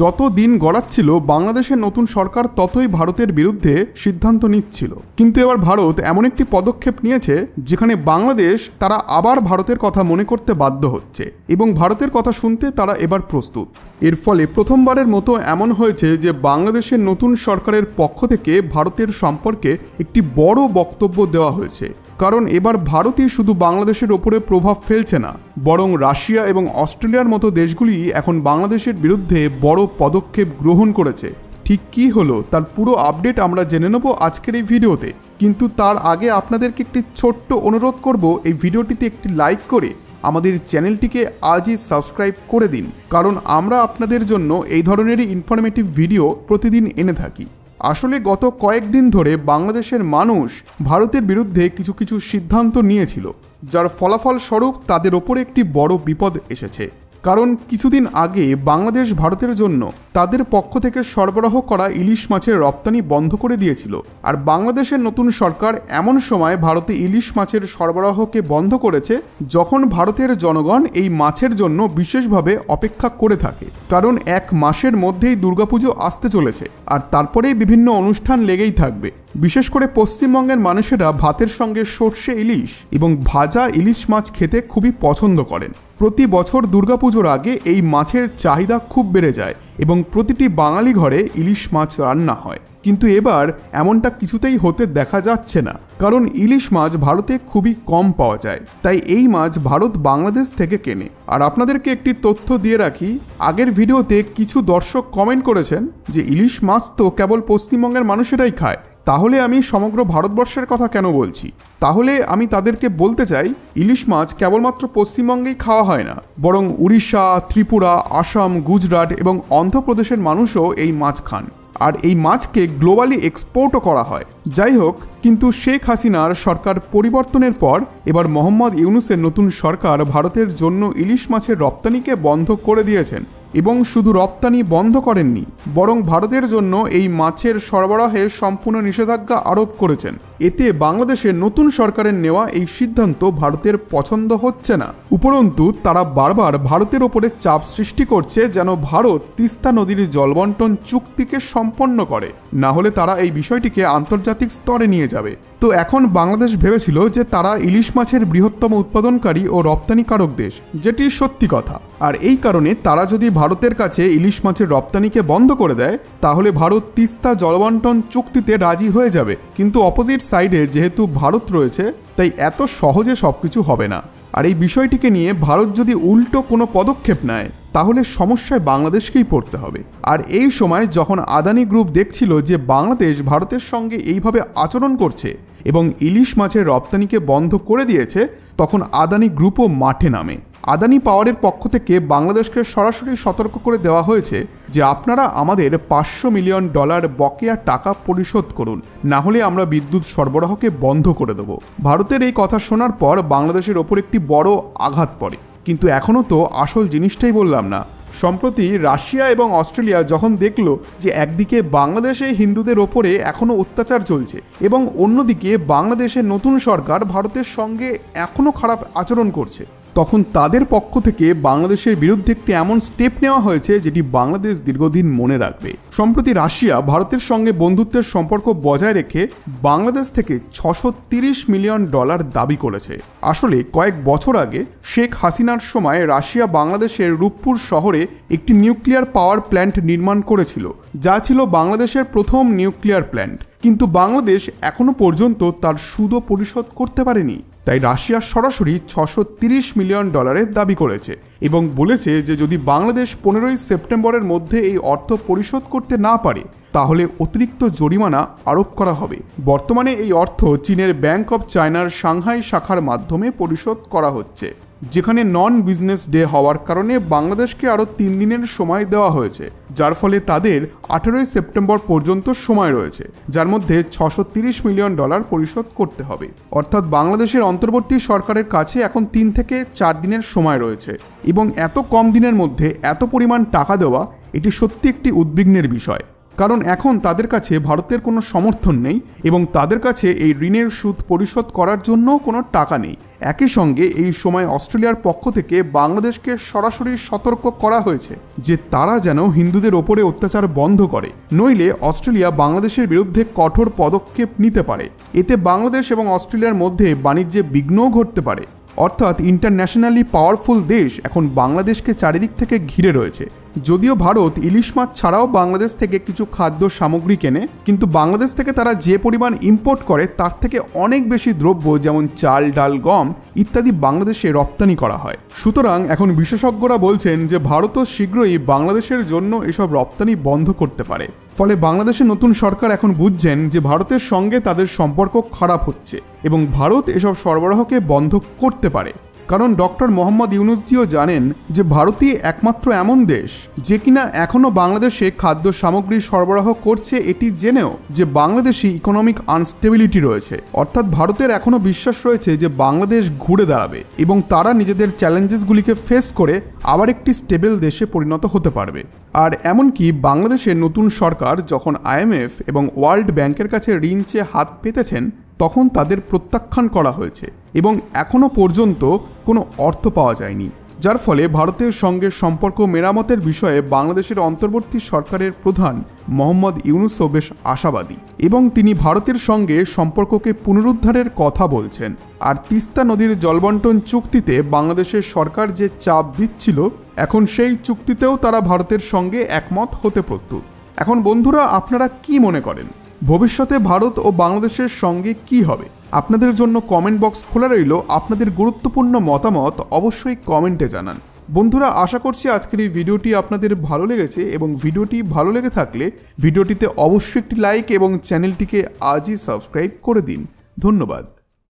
যত দিন গড়াচ্ছিল বাংলাদেশের নতুন সরকার ততই ভারতের বিরুদ্ধে সিদ্ধান্ত নিচ্ছিল। কিন্তু এবার ভারত এমন একটি পদক্ষেপ নিয়েছে যেখানে বাংলাদেশ তারা আবার ভারতের কথা মনে করতে বাধ্য হচ্ছে এবং ভারতের কথা শুনতে তারা এবার প্রস্তুত। এর ফলে প্রথমবারের মতো এমন হয়েছে যে বাংলাদেশের নতুন সরকারের পক্ষ থেকে ভারতের সম্পর্কে একটি বড় বক্তব্য দেওয়া হয়েছে। কারণ এবার ভারতই শুধু বাংলাদেশের ওপরে প্রভাব ফেলছে না, বরং রাশিয়া এবং অস্ট্রেলিয়ার মতো দেশগুলি এখন বাংলাদেশের বিরুদ্ধে বড় পদক্ষেপ গ্রহণ করেছে। ঠিক কী হলো তার পুরো আপডেট আমরা জেনে নেব আজকের এই ভিডিওতে। কিন্তু তার আগে আপনাদেরকে একটি ছোট্ট অনুরোধ করব, এই ভিডিওটিতে একটি লাইক করে আমাদের চ্যানেলটিকে আজই সাবস্ক্রাইব করে দিন, কারণ আমরা আপনাদের জন্য এই ধরনেরই ইনফরমেটিভ ভিডিও প্রতিদিন এনে থাকি। আসলে গত কয়েকদিন ধরে বাংলাদেশের মানুষ ভারতের বিরুদ্ধে কিছু সিদ্ধান্ত নিয়েছিল, যার ফলাফল স্বরূপ তাদের ওপরে একটি বড় বিপদ এসেছে। কারণ কিছুদিন আগে বাংলাদেশ ভারতের জন্য তাদের পক্ষ থেকে সরবরাহ করা ইলিশ মাছের রপ্তানি বন্ধ করে দিয়েছিল। আর বাংলাদেশের নতুন সরকার এমন সময় ভারতে ইলিশ মাছের সরবরাহকে বন্ধ করেছে যখন ভারতের জনগণ এই মাছের জন্য বিশেষভাবে অপেক্ষা করে থাকে। কারণ এক মাসের মধ্যেই দুর্গাপুজো আসতে চলেছে, আর তারপরেই বিভিন্ন অনুষ্ঠান লেগেই থাকবে। বিশেষ করে পশ্চিমবঙ্গের মানুষেরা ভাতের সঙ্গে সর্ষে ইলিশ এবং ভাজা ইলিশ মাছ খেতে খুবই পছন্দ করেন। প্রতি বছর দুর্গাপুজোর আগে এই মাছের চাহিদা খুব বেড়ে যায় এবং প্রতিটি বাঙালি ঘরে ইলিশ মাছ রান্না হয়। কিন্তু এবার এমনটা কিছুতেই হতে দেখা যাচ্ছে না, কারণ ইলিশ মাছ ভারতে খুবই কম পাওয়া যায়। তাই এই মাছ ভারত বাংলাদেশ থেকে কেনে। আর আপনাদেরকে একটি তথ্য দিয়ে রাখি, আগের ভিডিওতে কিছু দর্শক কমেন্ট করেছেন যে ইলিশ মাছ তো কেবল পশ্চিমবঙ্গের মানুষেরাই খায়, তাহলে আমি সমগ্র ভারতবর্ষের কথা কেন বলছি? তাহলে আমি তাদেরকে বলতে চাই, ইলিশ মাছ কেবলমাত্র পশ্চিমবঙ্গেই খাওয়া হয় না, বরং উড়িষ্যা, ত্রিপুরা, আসাম, গুজরাট এবং অন্ধ্রপ্রদেশের মানুষও এই মাছ খান। আর এই মাছকে গ্লোবালি এক্সপোর্টও করা হয়। যাই হোক, কিন্তু শেখ হাসিনার সরকার পরিবর্তনের পর এবার মোহাম্মদ ইউনূসের নতুন সরকার ভারতের জন্য ইলিশ মাছের রপ্তানিকে বন্ধ করে দিয়েছেন। এবং শুধু রপ্তানি বন্ধ করেননি, বরং ভারতের জন্য এই মাছের সরবরাহে সম্পূর্ণ নিষেধাজ্ঞা আরোপ করেছেন। এতে বাংলাদেশের নতুন সরকারের নেওয়া এই সিদ্ধান্ত ভারতের পছন্দ হচ্ছে না। উপরন্তু তারা বারবার ভারতের ওপরে চাপ সৃষ্টি করছে যেন ভারত তিস্তা নদীর জলবন্টন চুক্তিকে সম্পন্ন করে, না হলে তারা এই বিষয়টিকে আন্তর্জাতিক স্তরে নিয়ে যাবে। তো এখন বাংলাদেশ ভেবেছিল যে তারা ইলিশ মাছের বৃহত্তম উৎপাদনকারী ও রপ্তানিকারক দেশ, যেটি সত্যি কথা। আর এই কারণে তারা যদি ভারতের কাছে ইলিশ মাছের রপ্তানিকে বন্ধ করে দেয়, তাহলে ভারত তিস্তা জলবন্টন চুক্তিতে রাজি হয়ে যাবে। কিন্তু অপোজিট সাইডে যেহেতু ভারত রয়েছে, তাই এত সহজে সবকিছু হবে না। আর এই বিষয়টিকে নিয়ে ভারত যদি উল্টো কোনো পদক্ষেপ নেয়, তাহলে সমস্যায় বাংলাদেশকেই পড়তে হবে। আর এই সময় যখন আদানি গ্রুপ দেখছিল যে বাংলাদেশ ভারতের সঙ্গে এইভাবে আচরণ করছে এবং ইলিশ মাছের রপ্তানিকে বন্ধ করে দিয়েছে, তখন আদানি গ্রুপও মাঠে নামে। আদানি পাওয়ারের পক্ষ থেকে বাংলাদেশকে সরাসরি সতর্ক করে দেওয়া হয়েছে যে আপনারা আমাদের $500 মিলিয়ন বকেয়া টাকা পরিশোধ করুন, না হলে আমরা বিদ্যুৎ সরবরাহকে বন্ধ করে দেব। ভারতের এই কথা শোনার পর বাংলাদেশের ওপর একটি বড় আঘাত পড়ে। কিন্তু এখনও তো আসল জিনিসটাই বললাম না। সম্প্রতি রাশিয়া এবং অস্ট্রেলিয়া যখন দেখল যে একদিকে বাংলাদেশে হিন্দুদের ওপরে এখনও অত্যাচার চলছে এবং অন্যদিকে বাংলাদেশের নতুন সরকার ভারতের সঙ্গে এখনও খারাপ আচরণ করছে, তখন তাদের পক্ষ থেকে বাংলাদেশের বিরুদ্ধে একটি এমন স্টেপ নেওয়া হয়েছে যেটি বাংলাদেশ দীর্ঘদিন মনে রাখবে। সম্প্রতি রাশিয়া ভারতের সঙ্গে বন্ধুত্বের সম্পর্ক বজায় রেখে বাংলাদেশ থেকে $630 মিলিয়ন দাবি করেছে। আসলে কয়েক বছর আগে শেখ হাসিনার সময় রাশিয়া বাংলাদেশের রূপপুর শহরে একটি নিউক্লিয়ার পাওয়ার প্ল্যান্ট নির্মাণ করেছিল, যা ছিল বাংলাদেশের প্রথম নিউক্লিয়ার প্ল্যান্ট। কিন্তু বাংলাদেশ এখনো পর্যন্ত তার সুদও পরিশোধ করতে পারেনি। তাই রাশিয়া সরাসরি $630 মিলিয়ন দাবি করেছে এবং বলেছে যে যদি বাংলাদেশ 15 সেপ্টেম্বরের মধ্যে এই অর্থ পরিশোধ করতে না পারে, তাহলে অতিরিক্ত জরিমানা আরোপ করা হবে। বর্তমানে এই অর্থ চীনের ব্যাংক অফ চায়নার সাংহাই শাখার মাধ্যমে পরিশোধ করা হচ্ছে, যেখানে নন বিজনেস ডে হওয়ার কারণে বাংলাদেশকে আরও 3 দিনের সময় দেওয়া হয়েছে, যার ফলে তাদের 18 সেপ্টেম্বর পর্যন্ত সময় রয়েছে, যার মধ্যে $630 মিলিয়ন পরিশোধ করতে হবে। অর্থাৎ বাংলাদেশের অন্তর্বর্তী সরকারের কাছে এখন 3 থেকে 4 দিনের সময় রয়েছে এবং এত কম দিনের মধ্যে এত পরিমাণ টাকা দেওয়া, এটি সত্যি একটি উদ্বিগ্নের বিষয়। কারণ এখন তাদের কাছে ভারতের কোনো সমর্থন নেই এবং তাদের কাছে এই ঋণের সুদ পরিশোধ করার জন্য কোনো টাকা নেই। একই সঙ্গে এই সময় অস্ট্রেলিয়ার পক্ষ থেকে বাংলাদেশকে সরাসরি সতর্ক করা হয়েছে যে তারা যেন হিন্দুদের ওপরে অত্যাচার বন্ধ করে, নইলে অস্ট্রেলিয়া বাংলাদেশের বিরুদ্ধে কঠোর পদক্ষেপ নিতে পারে। এতে বাংলাদেশ এবং অস্ট্রেলিয়ার মধ্যে বাণিজ্যে বিঘ্নও ঘটতে পারে। অর্থাৎ ইন্টারন্যাশনালি পাওয়ারফুল দেশ এখন বাংলাদেশকে চারিদিক থেকে ঘিরে রয়েছে। যদিও ভারত ইলিশ মাছ ছাড়াও বাংলাদেশ থেকে কিছু খাদ্য সামগ্রী কেনে, কিন্তু বাংলাদেশ থেকে তারা যে পরিমাণ ইম্পোর্ট করে তার থেকে অনেক বেশি দ্রব্য যেমন চাল, ডাল, গম ইত্যাদি বাংলাদেশে রপ্তানি করা হয়। সুতরাং এখন বিশেষজ্ঞরা বলছেন যে ভারতও শীঘ্রই বাংলাদেশের জন্য এসব রপ্তানি বন্ধ করতে পারে। ফলে বাংলাদেশের নতুন সরকার এখন বুঝছেন যে ভারতের সঙ্গে তাদের সম্পর্ক খারাপ হচ্ছে এবং ভারত এসব সরবরাহকে বন্ধ করতে পারে। কারণ ডক্টর মোহাম্মদ ইউনুসজিও জানেন যে ভারতই একমাত্র এমন দেশ যে কিনা এখনও বাংলাদেশে খাদ্য সামগ্রী সরবরাহ করছে, এটি জেনেও যে বাংলাদেশে ইকোনমিক আনস্টেবিলিটি রয়েছে। অর্থাৎ ভারতের এখনও বিশ্বাস রয়েছে যে বাংলাদেশ ঘুরে দাঁড়াবে এবং তারা নিজেদের চ্যালেঞ্জেসগুলিকে ফেস করে আবার একটি স্টেবল দেশে পরিণত হতে পারবে। আর এমনকি বাংলাদেশের নতুন সরকার যখন IMF এবং ওয়ার্ল্ড ব্যাংকের কাছে ঋণ চেয়ে হাত পেতেছেন তখন তাদের প্রত্যাখ্যান করা হয়েছে এবং এখনও পর্যন্ত কোনো অর্থ পাওয়া যায়নি, যার ফলে ভারতের সঙ্গে সম্পর্ক মেরামতের বিষয়ে বাংলাদেশের অন্তর্বর্তী সরকারের প্রধান মোহাম্মদ ইউনুসও বেশ আশাবাদী এবং তিনি ভারতের সঙ্গে সম্পর্ককে পুনরুদ্ধারের কথা বলছেন। আর তিস্তা নদীর জলবন্টন চুক্তিতে বাংলাদেশের সরকার যে চাপ দিচ্ছিল, এখন সেই চুক্তিতেও তারা ভারতের সঙ্গে একমত হতে প্রস্তুত। এখন বন্ধুরা, আপনারা কি মনে করেন ভবিষ্যতে ভারত ও বাংলাদেশের সঙ্গে কি হবে? আপনাদের জন্য কমেন্ট বক্স খোলা রইল। আপনাদের গুরুত্বপূর্ণ মতামত অবশ্যই কমেন্টে জানান। বন্ধুরা, আশা করছি আজকের এই ভিডিওটি আপনাদের ভালো লেগেছে এবং ভিডিওটি ভালো লেগে থাকলে ভিডিওটিতে অবশ্যই একটি লাইক এবং চ্যানেলটিকে আজই সাবস্ক্রাইব করে দিন। ধন্যবাদ।